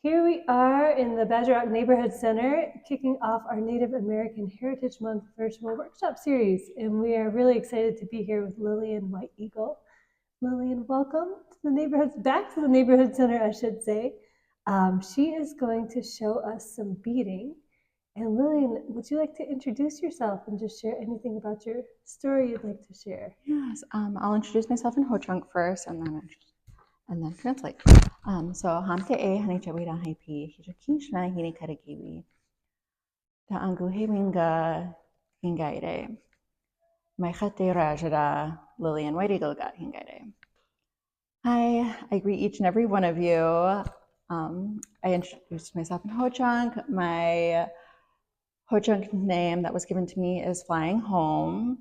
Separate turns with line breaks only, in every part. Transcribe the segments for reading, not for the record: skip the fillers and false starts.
Here we are in the Badger Rock Neighborhood Center, kicking off our Native American Heritage Month virtual workshop series. And we are really excited to be here with Lillian White Eagle. Lillian, welcome to the neighborhood, back to the Neighborhood Center, I should say. She is going to show us some beading. And Lillian, would you like to introduce yourself and just share anything about your story you'd like to share?
Yes, I'll introduce myself in Ho-Chunk first, and then translate. So hamte e hani chawi da hai pi hijoki shna hini karagiwi da anguhe winga hingaire my khate rajada Lillian White Eagle got hingaire. Hi, I greet each and every one of you. I introduced myself in Ho-Chunk. My Ho-Chunk name that was given to me is Flying Home,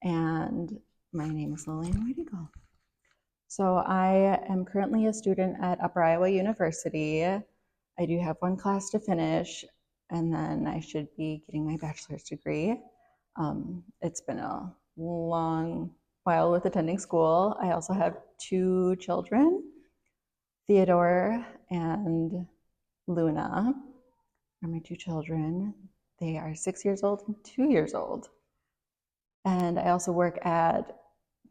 and my name is Lillian White Eagle. So I am currently a student at Upper Iowa University. I do have one class to finish, and then I should be getting my bachelor's degree. It's been a long while with attending school. I also have two children, Theodore and Luna are my two children. They are 6 years old and 2 years old. And I also work at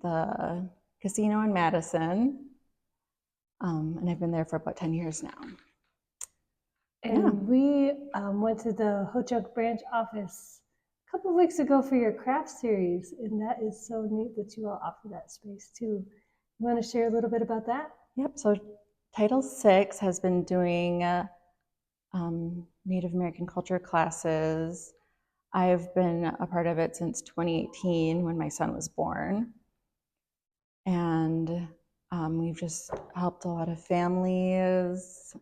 the casino in Madison, and I've been there for about 10 years now.
And we went to the Ho-Chunk branch office a couple of weeks ago for your craft series, and that is so neat that you all offer that space too. You want to share a little bit about that?
Yep, so Title VI has been doing Native American culture classes. I've been a part of it since 2018 when my son was born. And we've just helped a lot of families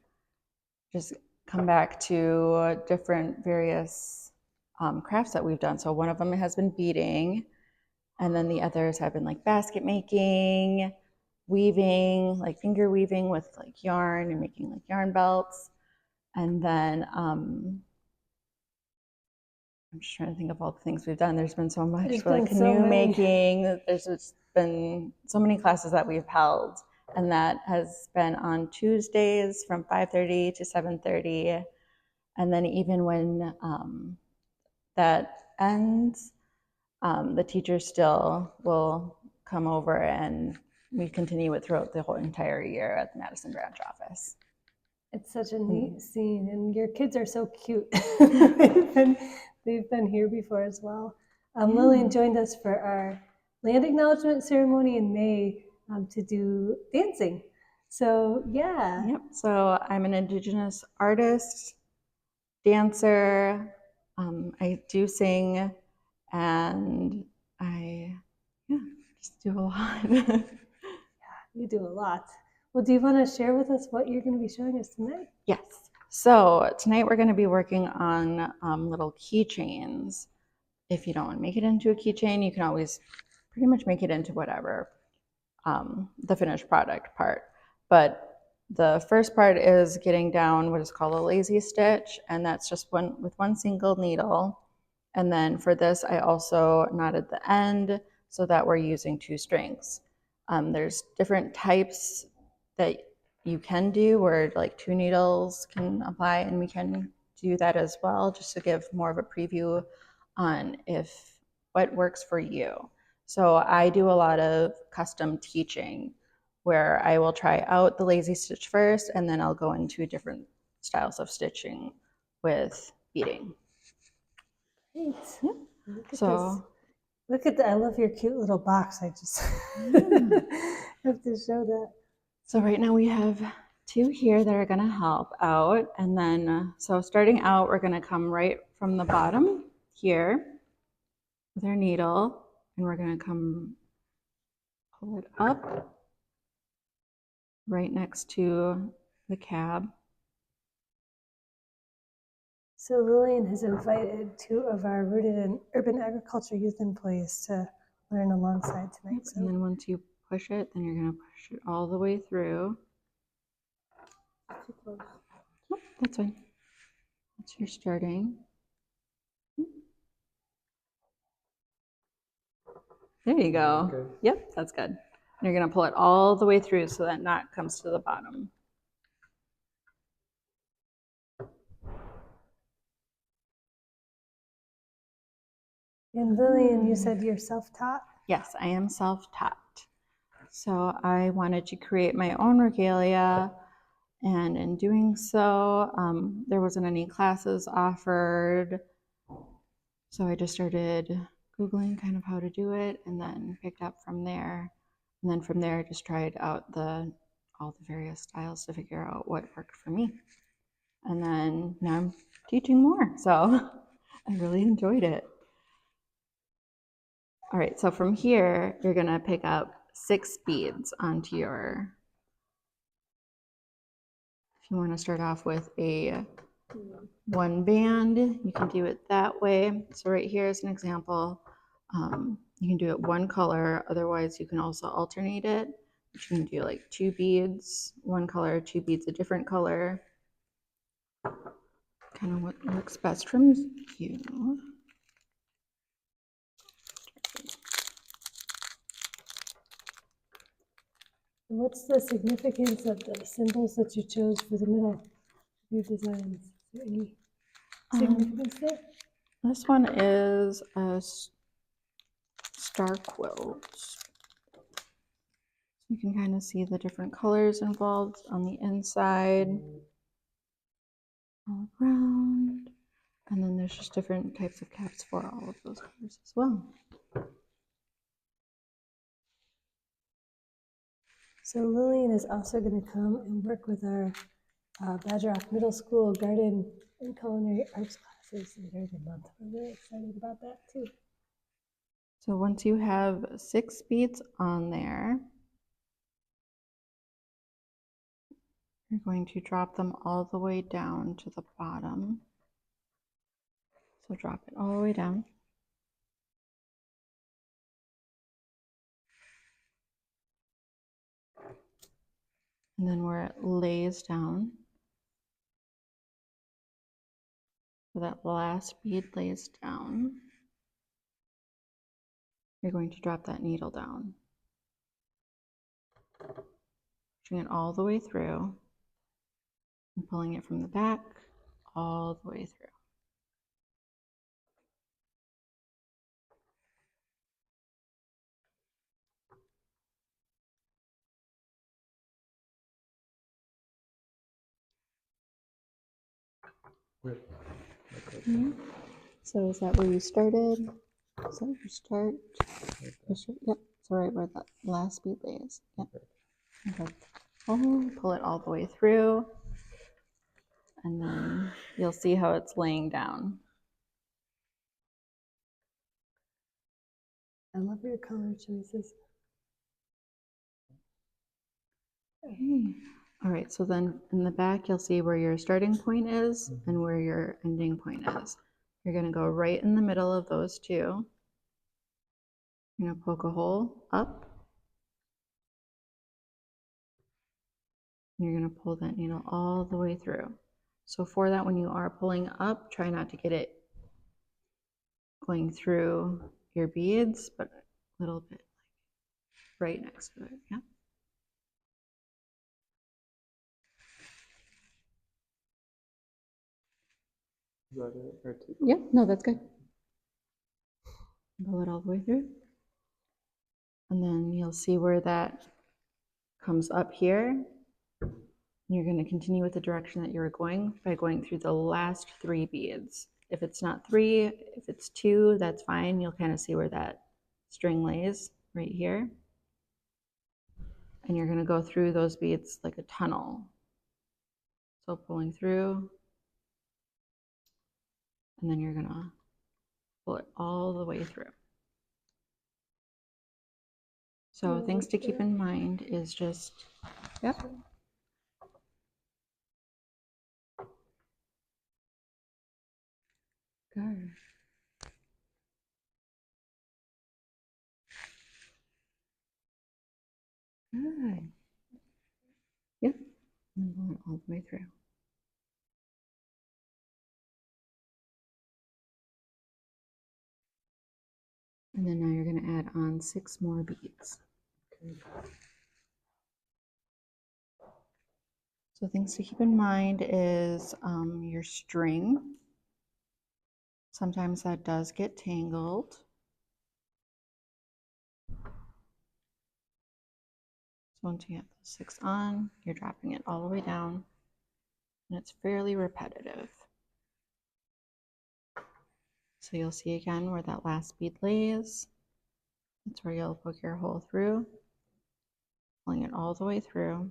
just come back to different various crafts that we've done. So one of them has been beading, and then the others have been like basket making, weaving, like finger weaving with like yarn and making like yarn belts. And then I'm just trying to think of all the things we've done. There's been so much, like canoe making. There's just been so many classes that we've held, and that has been on Tuesdays from 5:30 to 7:30. And then even when that ends, the teachers still will come over, and we continue it throughout the whole entire year at the Madison branch office.
It's such a neat scene, and your kids are so cute. they've been here before as well. Lillian joined us for our land acknowledgement ceremony in May to do dancing. So yeah.
Yep. So I'm an Indigenous artist, dancer. I do sing, and I just do a lot.
Yeah, you do a lot. Well, do you want to share with us what you're going to be showing us tonight?
Yes. So tonight we're going to be working on little keychains. If you don't want to make it into a keychain, you can always pretty much make it into whatever, the finished product part. But the first part is getting down what is called a lazy stitch, and that's just with one single needle. And then for this, I also knotted the end so that we're using two strings. There's different types that you can do where like two needles can apply, and we can do that as well, just to give more of a preview on what works for you. So I do a lot of custom teaching where I will try out the lazy stitch first, and then I'll go into different styles of stitching with beading.
Great.
Yeah.
Look at that. I love your cute little box. I just have to show that.
So right now we have two here that are going to help out. And then, so starting out, we're going to come right from the bottom here with our needle, and we're going to come pull it up right next to the cab.
So Lillian has invited two of our Rooted in Urban Agriculture youth employees to learn alongside tonight.
And then once you push it, then you're going to push it all the way through. Oh, that's fine. That's your starting. There you go. Okay. Yep, that's good. And you're going to pull it all the way through so that knot comes to the bottom.
And Lillian, you said you're self-taught?
Yes, I am self-taught. So I wanted to create my own regalia, and in doing so, there wasn't any classes offered. So I just started Googling kind of how to do it and then picked up from there. And then from there, I just tried out all the various styles to figure out what worked for me. And then now I'm teaching more. So I really enjoyed it. All right, so from here, you're gonna pick up 6 beads onto your, if you wanna start off with a 1 band, you can do it that way. So right here is an example. You can do it 1 color, otherwise you can also alternate it. You can do like 2 beads, 1 color, 2 beads, a different color. Kind of what works best from you.
What's the significance of the symbols that you chose for the middle of your designs? Is there any significance there?
This one is a star quilt. You can kind of see the different colors involved on the inside, all around. And then there's just different types of caps for all of those colors as well.
So Lillian is also going to come and work with our Badger Rock Middle School garden and culinary arts classes later in the month. We're really excited about that too.
So once you have 6 beads on there, you're going to drop them all the way down to the bottom. So drop it all the way down. And then where it lays down, where that last bead lays down, you're going to drop that needle down. Pushing it all the way through and pulling it from the back all the way through. So is that where you started? Is that your start? Yep. So right where the last bead lays. Yep. Okay. Pull it all the way through, and then you'll see how it's laying down.
I love your color choices.
Okay. All right, so then in the back, you'll see where your starting point is and where your ending point is. You're gonna go right in the middle of those two. You're gonna poke a hole up. And you're gonna pull that needle all the way through. So for that, when you are pulling up, try not to get it going through your beads, but a little bit right next to it, yeah.
Is that it? Or two?
Yep, no, that's good. Pull it all the way through. And then you'll see where that comes up here. And you're going to continue with the direction that you were going by going through the last 3 beads. If it's not 3, if it's 2, that's fine. You'll kind of see where that string lays right here. And you're going to go through those beads like a tunnel. So pulling through, and then you're going to pull it all the way through. So things to keep in mind is just, yep. Good. Good. Yep. And pull it all the way through. And then now you're going to add on 6 more beads. Okay. So things to keep in mind is your string. Sometimes that does get tangled. So once you have those 6 on, you're dropping it all the way down, and it's fairly repetitive. So you'll see again where that last bead lays. That's where you'll poke your hole through, pulling it all the way through.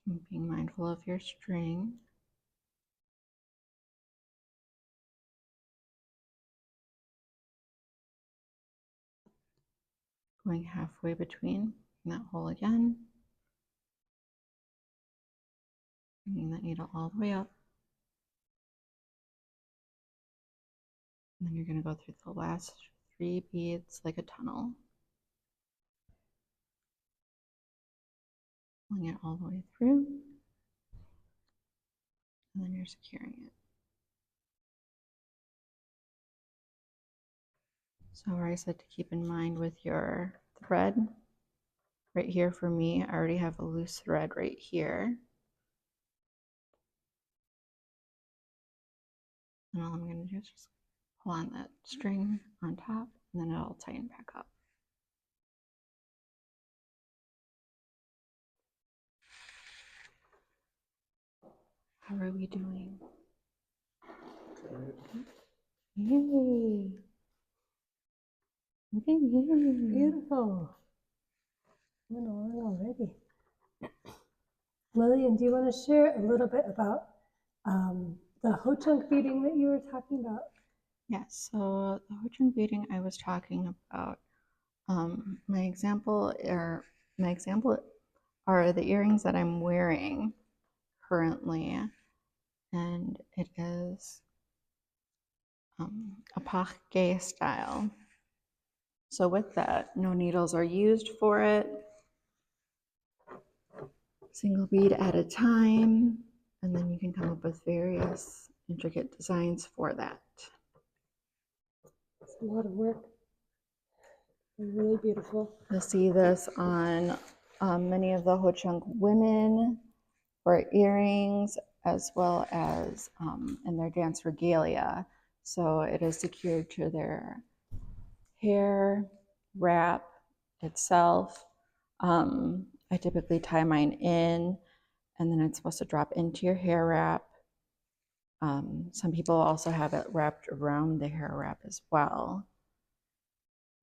So being mindful of your string. Going halfway between that hole again. Bringing that needle all the way up. And then you're going to go through the last 3 beads like a tunnel. Pulling it all the way through. And then you're securing it. So where I said to keep in mind with your thread, right here for me, I already have a loose thread right here. And all I'm going to do is just pull on that string on top, and then it'll tighten back up. How are we doing?
Good.
Yay! Okay, yay!
Beautiful. Went on already. Lillian, do you want to share a little bit about the Ho-Chunk beading that you were talking about?
Yes, so the Ho-Chunk beading I was talking about, my example are the earrings that I'm wearing currently, and it is a parquet style. So with that, no needles are used for it. Single bead at a time, and then you can come up with various intricate designs for that.
It's a lot of work. Really beautiful.
You'll see this on many of the Ho-Chunk women for earrings, as well as in their dance regalia. So it is secured to their hair wrap itself. I typically tie mine in, and then it's supposed to drop into your hair wrap. Some people also have it wrapped around the hair wrap as well.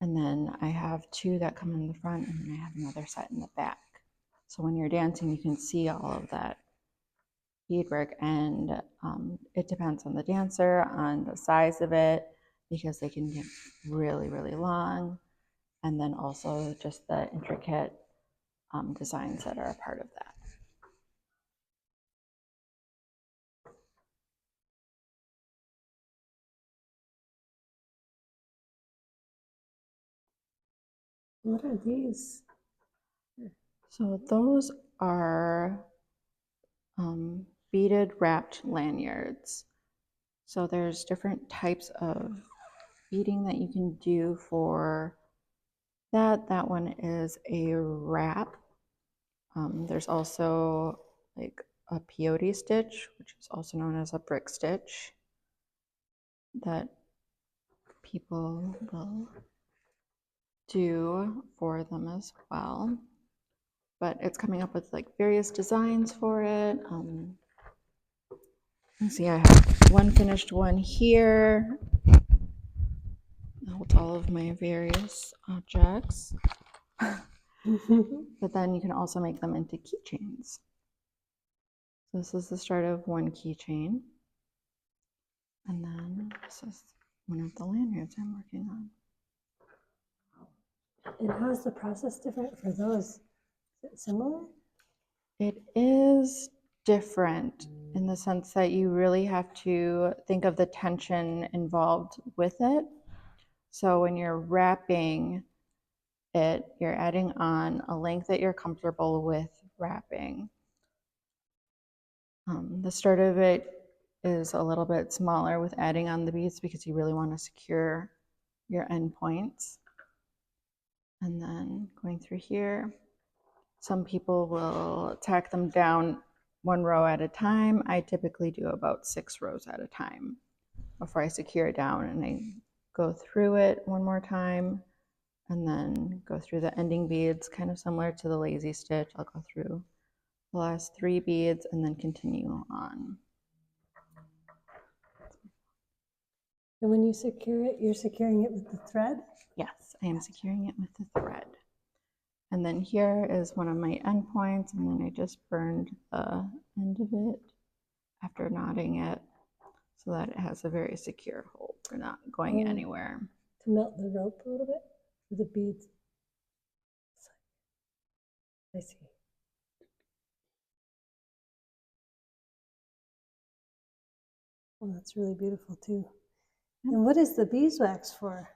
And then I have 2 that come in the front, and then I have another set in the back. So when you're dancing, you can see all of that beadwork, and it depends on the dancer, on the size of it, because they can get really, really long, and then also just the intricate designs that are a part of that.
What are these?
So those are beaded wrapped lanyards. So there's different types of beading that you can do for that. That one is a wrap. There's also like a peyote stitch, which is also known as a brick stitch, that people will do for them as well. But it's coming up with like various designs for it. Let's see, I have one finished one here. Holds all of my various objects. But then you can also make them into keychains. So this is the start of one keychain. And then this is one of the lanyards I'm working on.
And how is the process different for those? Is it similar?
It is different in the sense that you really have to think of the tension involved with it. So when you're wrapping it, you're adding on a length that you're comfortable with wrapping. The start of it is a little bit smaller with adding on the beads because you really want to secure your end points. And then going through here, some people will tack them down 1 row at a time. I typically do about 6 rows at a time before I secure it down, and I go through it one more time and then go through the ending beads, kind of similar to the lazy stitch. I'll go through the last 3 beads and then continue on.
And when you secure it, you're securing it with the thread?
Yes, I am securing it with the thread. And then here is one of my end points, and then I just burned the end of it after knotting it so that it has a very secure hold for not going anywhere.
To melt the rope a little bit for the beads. I see. Well, that's really beautiful too. Yep. And what is the beeswax for?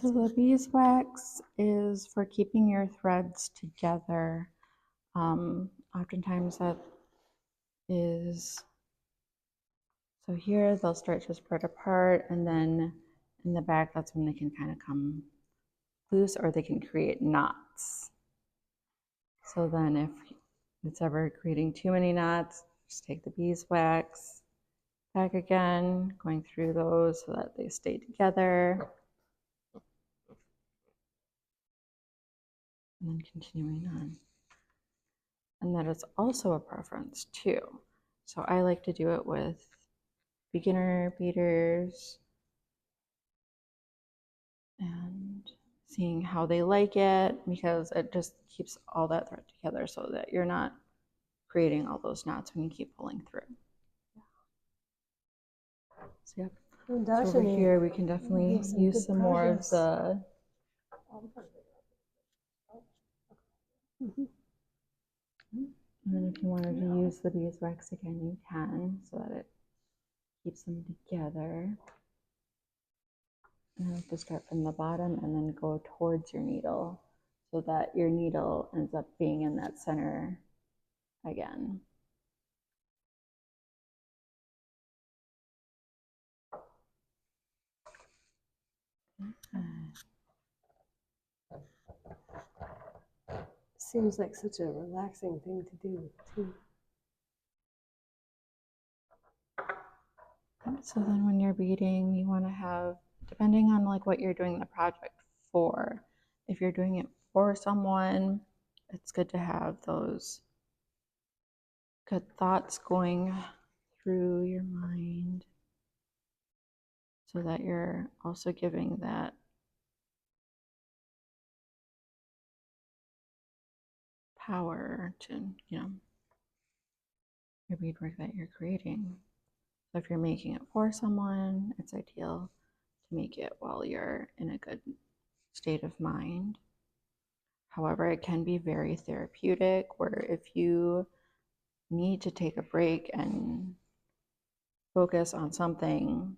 So the beeswax is for keeping your threads together. Oftentimes that is, so here they'll start to spread apart, and then in the back that's when they can kind of come loose, or they can create knots. So then if it's ever creating too many knots, just take the beeswax back again, going through those so that they stay together. And then continuing on. And that is also a preference too. So I like to do it with beginner beaders and seeing how they like it, because it just keeps all that thread together so that you're not creating all those knots when you keep pulling through. So yep. So over here we can definitely use some more of the and then if you wanted to use the beeswax again, you can, so that it keeps them together. And I like to start from the bottom and then go towards your needle so that your needle ends up being in that center again.
Seems like such a relaxing thing to do too.
So then when you're beading, you want to have, depending on like what you're doing the project for, if you're doing it for someone, it's good to have those good thoughts going through your mind so that you're also giving that power to, you know, your beadwork that you're creating. So if you're making it for someone, it's ideal to make it while you're in a good state of mind. However, it can be very therapeutic, where if you need to take a break and focus on something,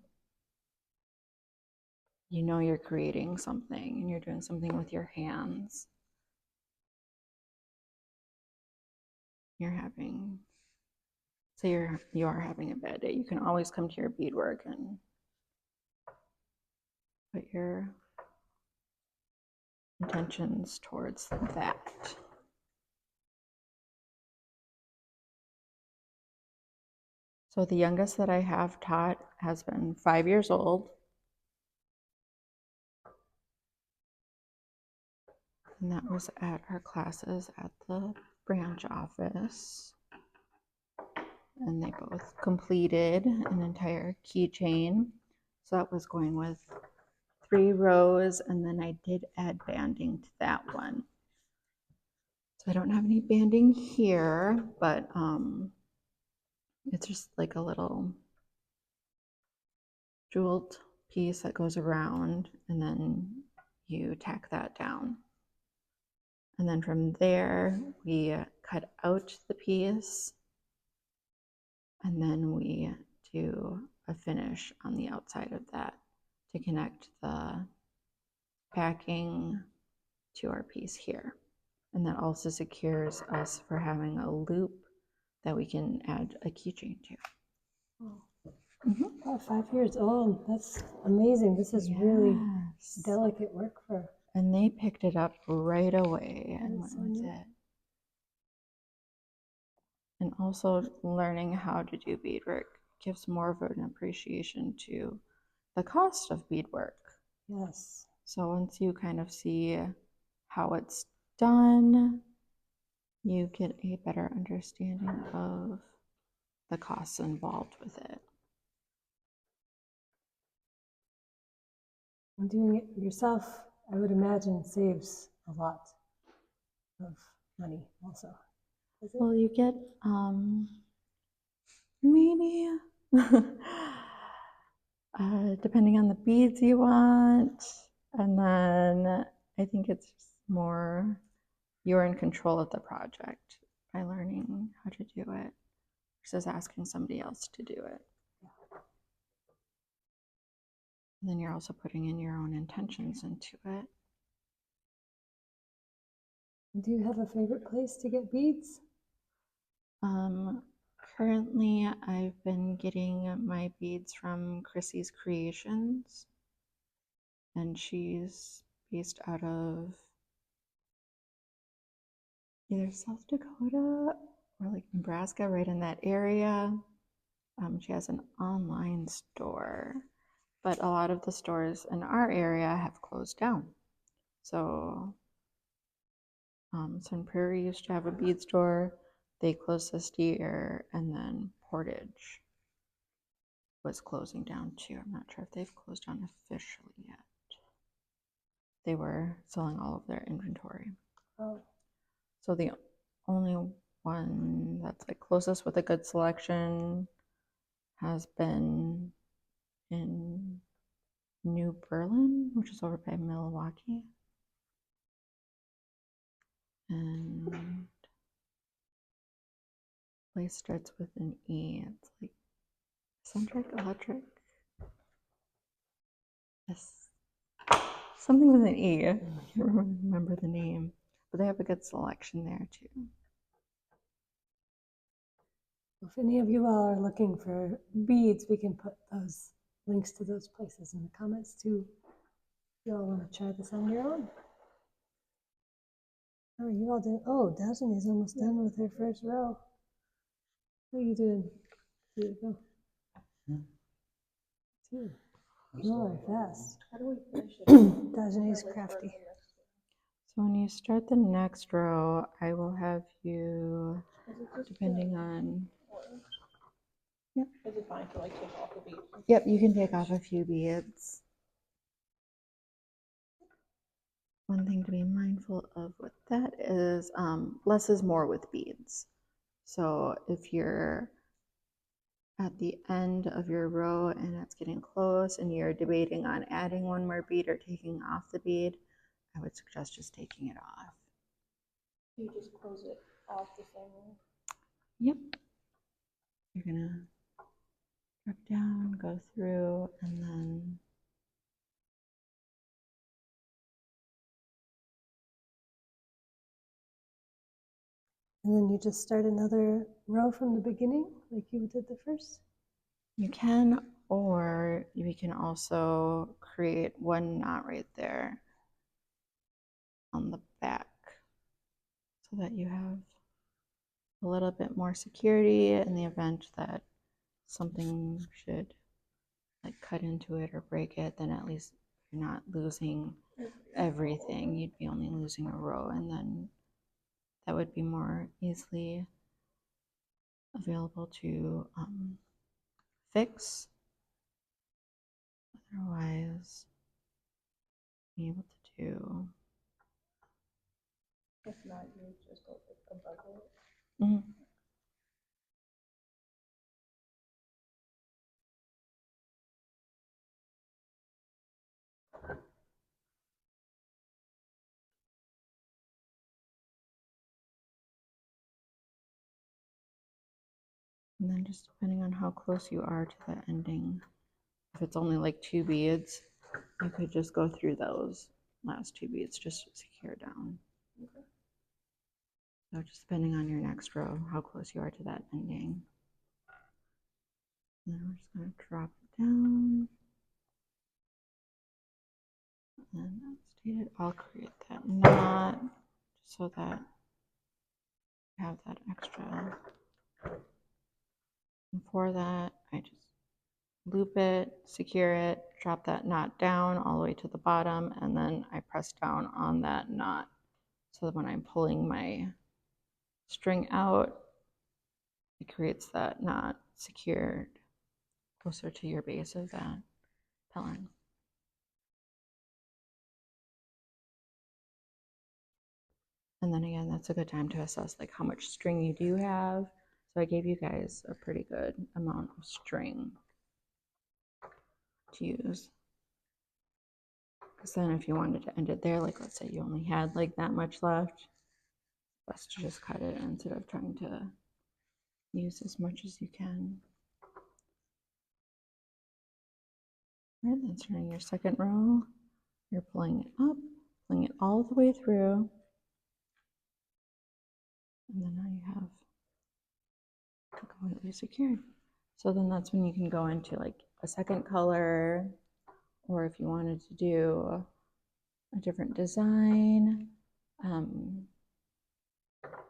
you know you're creating something and you're doing something with your hands. You're having, say you are having a bad day, you can always come to your beadwork and put your intentions towards that. So the youngest that I have taught has been 5 years old. And that was at our classes at the branch office. And they both completed an entire keychain. So that was going with 3 rows, and then I did add banding to that one. So I don't have any banding here, but it's just like a little jeweled piece that goes around, and then you tack that down. And then from there, we cut out the piece, and then we do a finish on the outside of that to connect the packing to our piece here. And that also secures us for having a loop that we can add a keychain to.
Oh, 5 years old. That's amazing. This is really delicate work for.
And they picked it up right away and went with it. And also learning how to do beadwork gives more of an appreciation to the cost of beadwork.
Yes.
So once you kind of see how it's done, you get a better understanding of the costs involved with it.
And doing it yourself, I would imagine, saves a lot of money also.
Well, you get maybe depending on the beads you want, and then I think it's just more you're in control of the project by learning how to do it versus asking somebody else to do it. And then you're also putting in your own intentions into it.
Do you have a favorite place to get beads?
Currently, I've been getting my beads from Chrissy's Creations, and she's based out of either South Dakota or like Nebraska, right in that area. She has an online store, but a lot of the stores in our area have closed down. So Sun Prairie used to have a bead store. They closed this year, and then Portage was closing down too. I'm not sure if they've closed down officially yet. They were selling all of their inventory.
Oh.
So the only one that's like closest with a good selection has been in New Berlin, which is over by Milwaukee. And place starts with an E. It's like Centric Electric. Yes. Something with an E. I can't remember the name. But they have a good selection there too.
If any of you all are looking for beads, we can put those links to those places in the comments too. If you all want to try this on your own. How are you all doing? Oh, Dajani's almost done with her first row. How are you doing? Here we go. Two. You all are fast.
How do we finish it?
Dajani's crafty.
So when you start the next row, I will have you, depending on... Yep.
Is it fine to like take off the beads?
Yep, you can take off a few beads. One thing to be mindful of with that is less is more with beads. So if you're at the end of your row and it's getting close and you're debating on adding one more bead or taking off the bead, I would suggest just taking it off.
You just close it off the same way?
Yep. You're gonna drop down, go through, and then
And then you just start another row from the beginning, like you did the first?
you can, or we can also create one knot right there on the back so that you have a little bit more security in the event that something should like cut into it or break it, then at least you're not losing everything. You'd be only losing a row, and then that would be more easily available to fix. Otherwise, be able to do.
If not, you just go like above it.
Mm-hmm. And then just depending on how close you are to the ending, if it's only like 2 beads, you could just go through those last 2 beads just to secure down.
Okay.
So just depending on your next row, how close you are to that ending. And then we're just going to drop it down. And as stated, I'll create that knot so that you have that extra. And for that, I just loop it, secure it, drop that knot down all the way to the bottom, and then I press down on that knot so that when I'm pulling my string out, it creates that knot secured closer to your base of that pellin. And then again, that's a good time to assess like how much string you do have. So I gave you guys a pretty good amount of string to use. Because then if you wanted to end it there, like let's say you only had like that much left, best to just cut it instead of trying to use as much as you can. All right, then starting your second row, you're pulling it up, pulling it all the way through. And then now you have it completely secured. So then that's when you can go into like a second color, or if you wanted to do a different design, you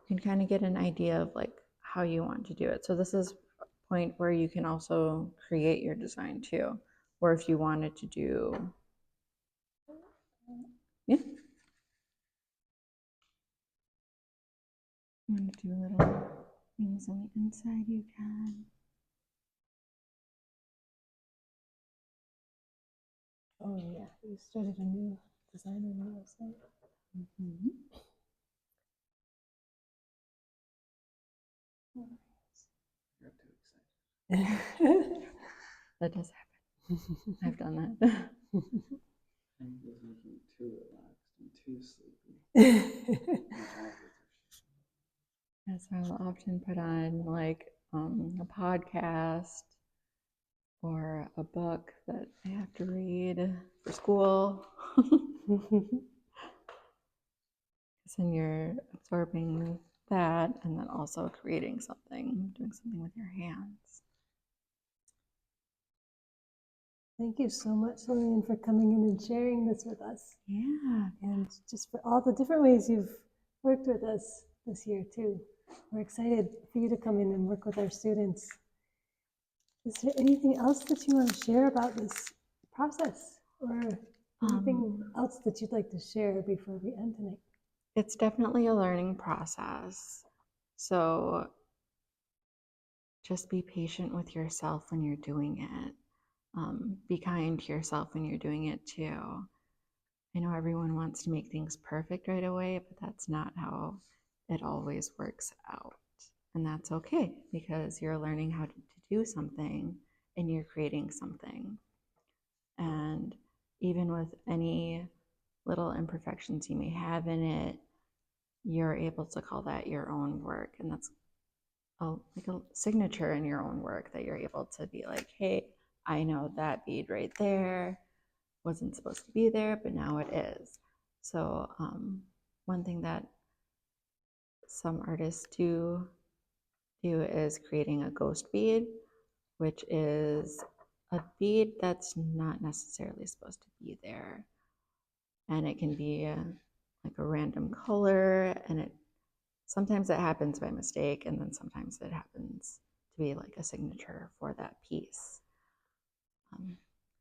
can kind of get an idea of like how you want to do it. So this is a point where you can also create your design too, or if you wanted to do, yeah, you want to do little things on the inside, you can.
Oh yeah, you started a new design on your website.
Mm-hmm.
You're too excited.
That does happen. I've done that.
I was making too relaxed and too sleepy.
Yes, I'll often put on like a podcast or a book that I have to read for school. Because then you're absorbing that and then also creating something, doing something with your hands.
Thank you so much, Lillian, for coming in and sharing this with us.
Yeah.
And just for all the different ways you've worked with us this year too. We're excited for you to come in and work with our students. Is there anything else that you want to share about this process, or anything else that you'd like to share before we end tonight?
It's definitely a learning process. So just be patient with yourself when you're doing it. Be kind to yourself when you're doing it too. I know everyone wants to make things perfect right away, but that's not how it always works out. And that's okay, because you're learning how to do something and you're creating something. And even with any little imperfections you may have in it, you're able to call that your own work. And that's like a signature in your own work, that you're able to be like, hey, I know that bead right there wasn't supposed to be there, but now it is. So one thing that some artists do is creating a ghost bead, which is a bead that's not necessarily supposed to be there. And it can be like a random color, and sometimes it happens by mistake, and then sometimes it happens to be like a signature for that piece.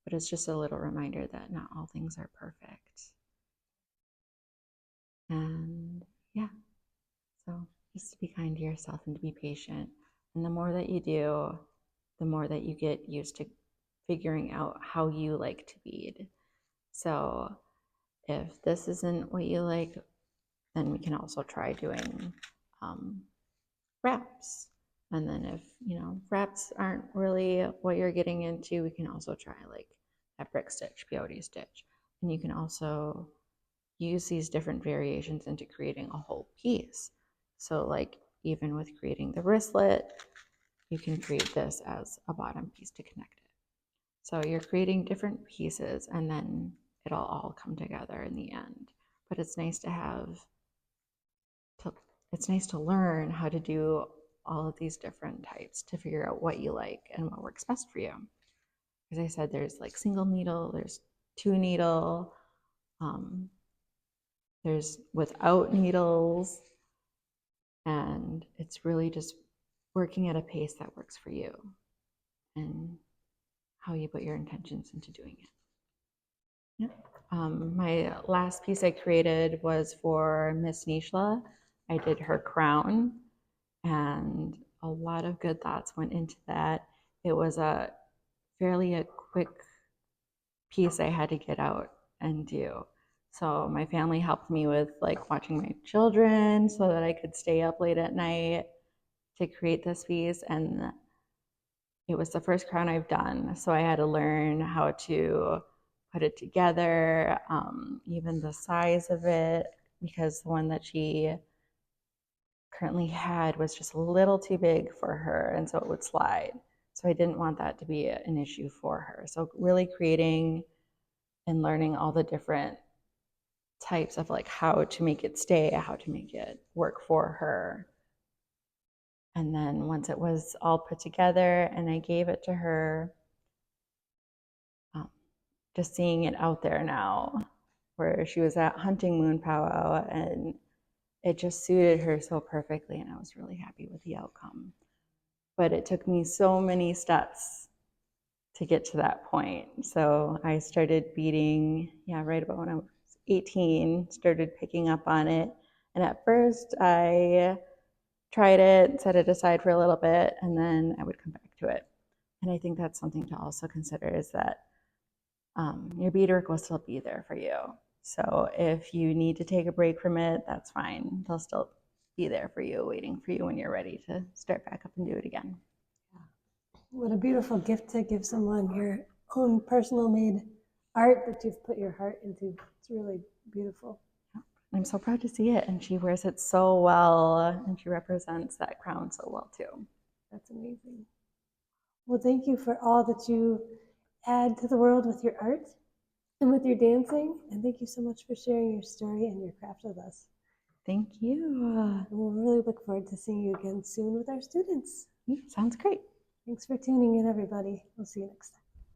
But it's just a little reminder that not all things are perfect. And yeah, so just to be kind to yourself and to be patient. And the more that you do, the more that you get used to figuring out how you like to bead. So if this isn't what you like, then we can also try doing wraps. And then if, wraps aren't really what you're getting into, we can also try like that brick stitch, peyote stitch. And you can also use these different variations into creating a whole piece. So like even with creating the wristlet, you can create this as a bottom piece to connect it. So you're creating different pieces and then it'll all come together in the end. But it's nice to learn how to do all of these different types to figure out what you like and what works best for you. As I said, there's like single needle, there's 2 needle, there's without needles, and it's really just working at a pace that works for you and how you put your intentions into doing it. Yeah. My last piece I created was for Miss Nishla. I did her crown, and a lot of good thoughts went into that. It was a quick piece I had to get out and do. So my family helped me with like watching my children so that I could stay up late at night to create this piece. And it was the first crown I've done. So I had to learn how to put it together, even the size of it, because the one that she currently had was just a little too big for her, and so it would slide. So I didn't want that to be an issue for her. So really creating and learning all the different types of like how to make it stay, how to make it work for her. And then once it was all put together and I gave it to her, just seeing it out there now, where she was at hunting moon powwow, and it just suited her so perfectly, and I was really happy with the outcome. But it took me so many steps to get to that point. So I started beading, right about when I was 18, started picking up on it. And at first I tried it, set it aside for a little bit, and then I would come back to it. And I think that's something to also consider, is that your beadwork will still be there for you. So if you need to take a break from it, that's fine. They'll still be there for you, waiting for you when you're ready to start back up and do it again.
What a beautiful gift to give someone, your own personal made art that you've put your heart into. It's really beautiful.
I'm so proud to see it, and she wears it so well, and she represents that crown so well too.
That's amazing. Well, thank you for all that you add to the world with your art and with your dancing, and thank you so much for sharing your story and your craft with us.
Thank you.
And we'll really look forward to seeing you again soon with our students.
Sounds great.
Thanks for tuning in, everybody. We'll see you next time.